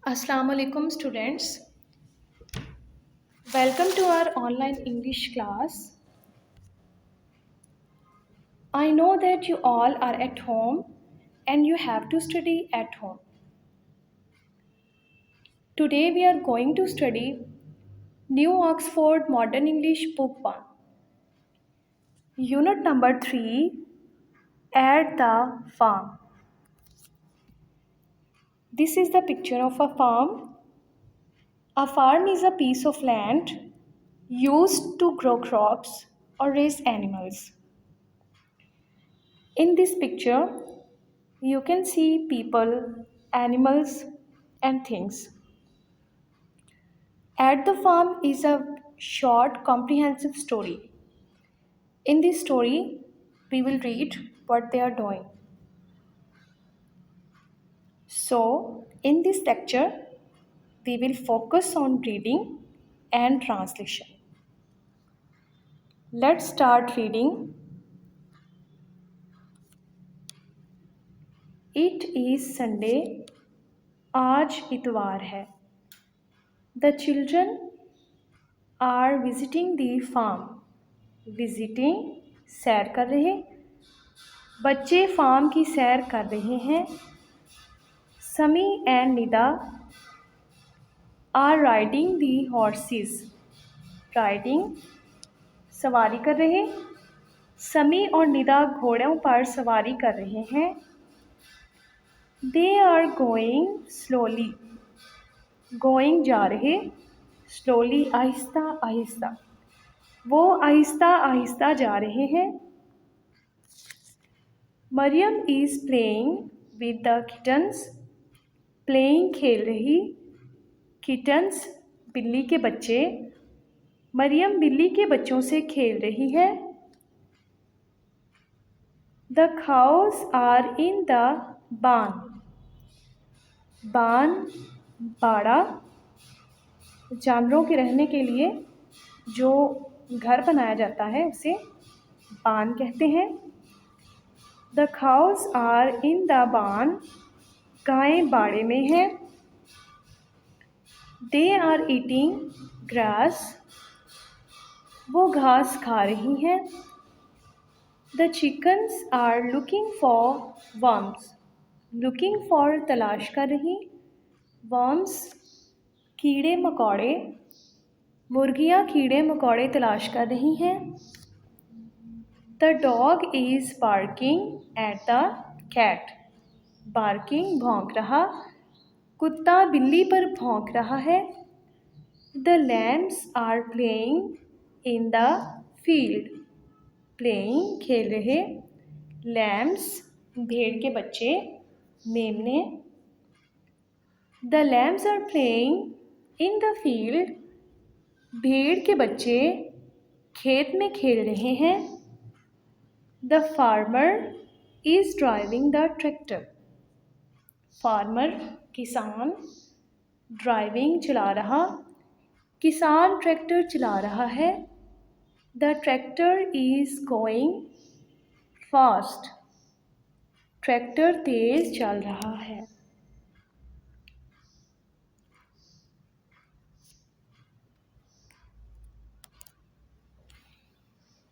Assalamu alaikum students. Welcome to our online English class. I know that you all are at home and you have to study at home. Today we are going to study New Oxford Modern English Book 1. Unit number 3, At the Farm. This is the picture of a farm. A farm is a piece of land used to grow crops or raise animals. In this picture, you can see people, animals, and things. At the Farm is a short, comprehensive story. In this story, we will read what they are doing. So, in this lecture, we will focus on reading and translation. Let's start reading. It is Sunday. आज इतवार है. The children are visiting the farm. Visiting, सैर कर रहे. बच्चे farm की सैर कर रहे हैं. Sami and Nida are riding the horses. Riding, सवारी कर रहे. समी और निदा घोड़ों पर सवारी कर रहे हैं. They are going slowly. Going जा रहे. Slowly, आहिस्ता आहिस्ता. वो आहिस्ता आहिस्ता जा रहे हैं. Mariam is playing with the kittens. Playing, खेल रही. Kittens, बिल्ली के बच्चे. मरियम बिल्ली के बच्चों से खेल रही है. The cows are in the barn. barn, बाड़ा. जानवरों के रहने के लिए जो घर बनाया जाता है उसे बान कहते हैं. The cows are in the barn. गायें बाड़े में हैं. They are eating grass. वो घास खा रही हैं. The chickens are looking for worms. Looking for, तलाश कर रही. Worms, कीड़े मकोड़े. मुर्गियाँ कीड़े मकोड़े तलाश कर रही हैं. The dog is barking at the cat. Barking, भौंक रहा. कुत्ता बिल्ली पर भौंक रहा है. The lambs are playing in the field. Playing, खेल रहे. Lambs, भेड़ के बच्चे, मेमने. The lambs are playing in the field. भेड़ के बच्चे खेत में खेल रहे हैं. The farmer is driving the tractor. Farmer, किसान. Driving, चला रहा. किसान ट्रैक्टर चला रहा है. The tractor is going fast. Tractor तेज चल रहा है.